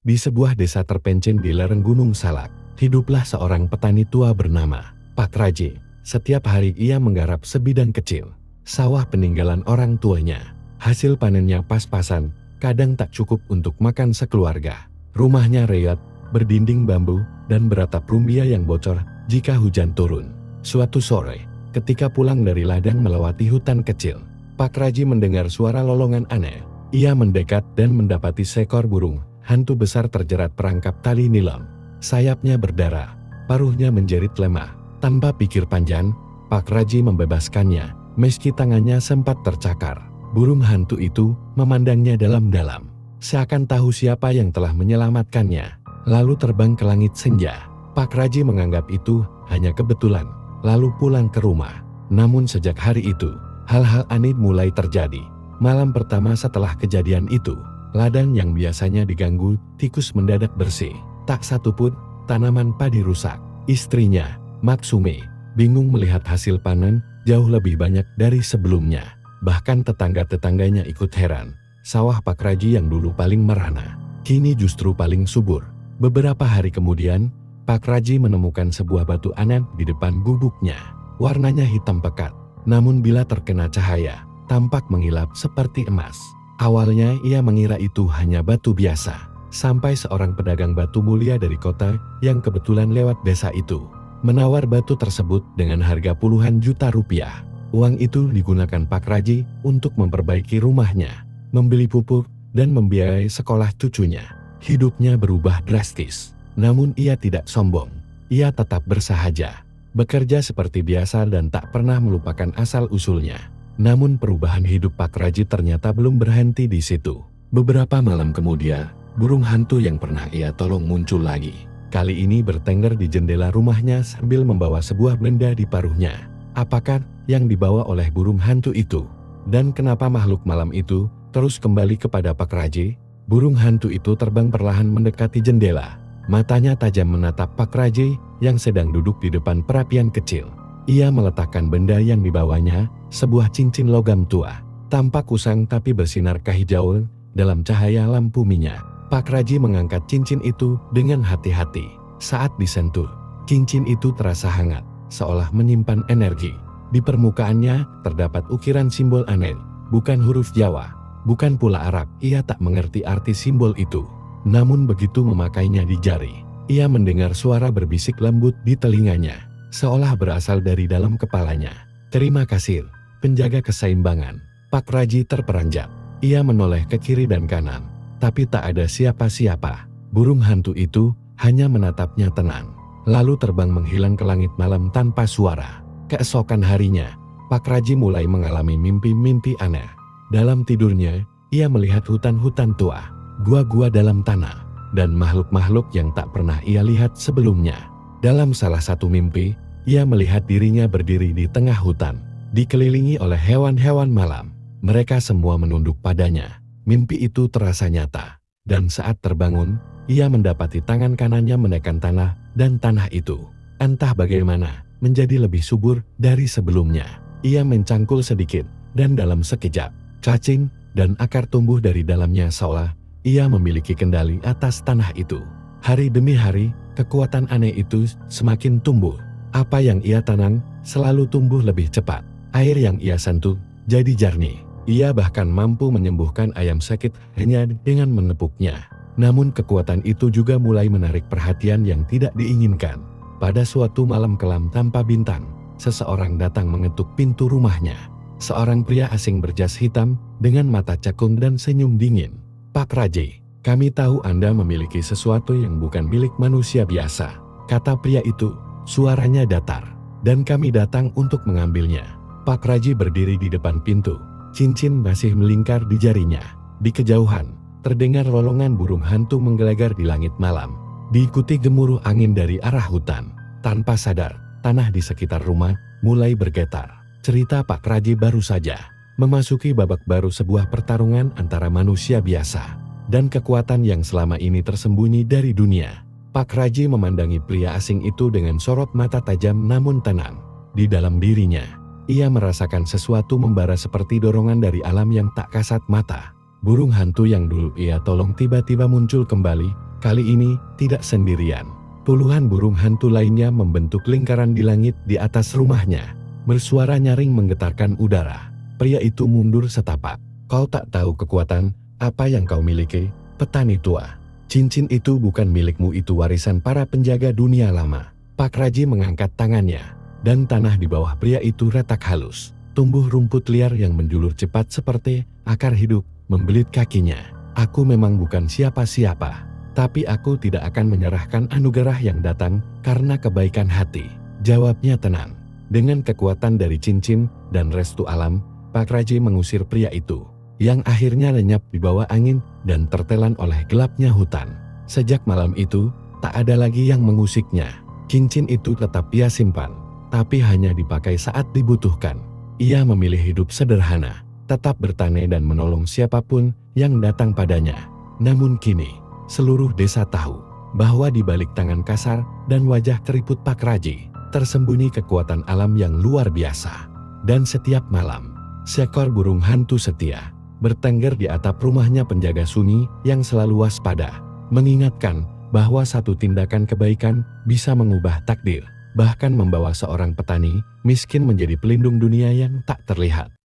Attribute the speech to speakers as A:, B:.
A: Di sebuah desa terpencil di lereng Gunung Salak, hiduplah seorang petani tua bernama Pak Raji. Setiap hari ia menggarap sebidang kecil, sawah peninggalan orang tuanya. Hasil panennya pas-pasan, kadang tak cukup untuk makan sekeluarga. Rumahnya reot, berdinding bambu, dan beratap rumbia yang bocor jika hujan turun. Suatu sore, ketika pulang dari ladang melewati hutan kecil, Pak Raji mendengar suara lolongan aneh. Ia mendekat dan mendapati seekor burung hantu besar terjerat perangkap tali nilon. Sayapnya berdarah, paruhnya menjerit lemah. Tanpa pikir panjang, Pak Raji membebaskannya, meski tangannya sempat tercakar. Burung hantu itu memandangnya dalam-dalam, seakan tahu siapa yang telah menyelamatkannya, lalu terbang ke langit senja. Pak Raji menganggap itu hanya kebetulan, lalu pulang ke rumah. Namun sejak hari itu, hal-hal aneh mulai terjadi. Malam pertama setelah kejadian itu, ladang yang biasanya diganggu tikus mendadak bersih. Tak satu pun tanaman padi rusak. Istrinya, Maksumi, bingung melihat hasil panen jauh lebih banyak dari sebelumnya. Bahkan tetangga-tetangganya ikut heran. Sawah Pak Raji yang dulu paling merana, kini justru paling subur. Beberapa hari kemudian, Pak Raji menemukan sebuah batu aneh di depan gubuknya. Warnanya hitam pekat, namun bila terkena cahaya, tampak mengilap seperti emas. Awalnya ia mengira itu hanya batu biasa, sampai seorang pedagang batu mulia dari kota yang kebetulan lewat desa itu menawar batu tersebut dengan harga puluhan juta rupiah. Uang itu digunakan Pak Raji untuk memperbaiki rumahnya, membeli pupuk, dan membiayai sekolah cucunya. Hidupnya berubah drastis, namun ia tidak sombong. Ia tetap bersahaja, bekerja seperti biasa dan tak pernah melupakan asal-usulnya. Namun perubahan hidup Pak Raji ternyata belum berhenti di situ. Beberapa malam kemudian, burung hantu yang pernah ia tolong muncul lagi. Kali ini bertengger di jendela rumahnya sambil membawa sebuah benda di paruhnya. Apakah yang dibawa oleh burung hantu itu? Dan kenapa makhluk malam itu terus kembali kepada Pak Raji? Burung hantu itu terbang perlahan mendekati jendela. Matanya tajam menatap Pak Raji yang sedang duduk di depan perapian kecil. Ia meletakkan benda yang dibawanya, sebuah cincin logam tua. Tampak usang tapi bersinar kehijauan dalam cahaya lampu minyak. Pak Raji mengangkat cincin itu dengan hati-hati. Saat disentuh, cincin itu terasa hangat, seolah menyimpan energi. Di permukaannya terdapat ukiran simbol aneh, bukan huruf Jawa, bukan pula Arab. Ia tak mengerti arti simbol itu. Namun begitu memakainya di jari, ia mendengar suara berbisik lembut di telinganya, seolah berasal dari dalam kepalanya. "Terima kasih, penjaga keseimbangan." Pak Raji terperanjat. Ia menoleh ke kiri dan kanan, tapi tak ada siapa-siapa. Burung hantu itu hanya menatapnya tenang, lalu terbang menghilang ke langit malam tanpa suara. Keesokan harinya, Pak Raji mulai mengalami mimpi-mimpi aneh. Dalam tidurnya, ia melihat hutan-hutan tua, gua-gua dalam tanah, dan makhluk-makhluk yang tak pernah ia lihat sebelumnya. Dalam salah satu mimpi, ia melihat dirinya berdiri di tengah hutan, dikelilingi oleh hewan-hewan malam. Mereka semua menunduk padanya. Mimpi itu terasa nyata, dan saat terbangun, ia mendapati tangan kanannya menekan tanah, dan tanah itu, entah bagaimana, menjadi lebih subur dari sebelumnya. Ia mencangkul sedikit, dan dalam sekejap, cacing dan akar tumbuh dari dalamnya seolah ia memiliki kendali atas tanah itu. Hari demi hari, kekuatan aneh itu semakin tumbuh. Apa yang ia tanam selalu tumbuh lebih cepat. Air yang ia sentuh jadi jernih. Ia bahkan mampu menyembuhkan ayam sakit hanya dengan menepuknya. Namun kekuatan itu juga mulai menarik perhatian yang tidak diinginkan. Pada suatu malam kelam tanpa bintang, seseorang datang mengetuk pintu rumahnya. Seorang pria asing berjas hitam dengan mata cekung dan senyum dingin. "Pak Raji, kami tahu Anda memiliki sesuatu yang bukan milik manusia biasa," kata pria itu. Suaranya datar, "dan kami datang untuk mengambilnya." Pak Raji berdiri di depan pintu. Cincin masih melingkar di jarinya. Di kejauhan, terdengar lolongan burung hantu menggelegar di langit malam, diikuti gemuruh angin dari arah hutan. Tanpa sadar, tanah di sekitar rumah mulai bergetar. Cerita Pak Raji baru saja memasuki babak baru sebuah pertarungan antara manusia biasa dan kekuatan yang selama ini tersembunyi dari dunia. Pak Raji memandangi pria asing itu dengan sorot mata tajam namun tenang. Di dalam dirinya, ia merasakan sesuatu membara seperti dorongan dari alam yang tak kasat mata. Burung hantu yang dulu ia tolong tiba-tiba muncul kembali, Kali ini tidak sendirian. Puluhan burung hantu lainnya membentuk lingkaran di langit di atas rumahnya. Bersuara nyaring menggetarkan udara. Pria itu mundur setapak. Kau tak tahu kekuatan apa yang kau miliki, petani tua. Cincin itu bukan milikmu, itu warisan para penjaga dunia lama. Pak Raji mengangkat tangannya, dan tanah di bawah pria itu retak halus. Tumbuh rumput liar yang menjulur cepat seperti akar hidup, membelit kakinya. Aku memang bukan siapa-siapa, tapi aku tidak akan menyerahkan anugerah yang datang karena kebaikan hati. Jawabnya tenang. Dengan kekuatan dari cincin dan restu alam, Pak Raji mengusir pria itu, yang akhirnya lenyap di bawah angin dan tertelan oleh gelapnya hutan. Sejak malam itu, tak ada lagi yang mengusiknya. Cincin itu tetap ia simpan, tapi hanya dipakai saat dibutuhkan. Ia memilih hidup sederhana, tetap bertani dan menolong siapapun yang datang padanya. Namun kini, seluruh desa tahu bahwa di balik tangan kasar dan wajah keriput Pak Raji, tersembunyi kekuatan alam yang luar biasa. Dan setiap malam, seekor burung hantu setia bertengger di atap rumahnya penjaga sunyi yang selalu waspada, mengingatkan bahwa satu tindakan kebaikan bisa mengubah takdir, bahkan membawa seorang petani miskin menjadi pelindung dunia yang tak terlihat.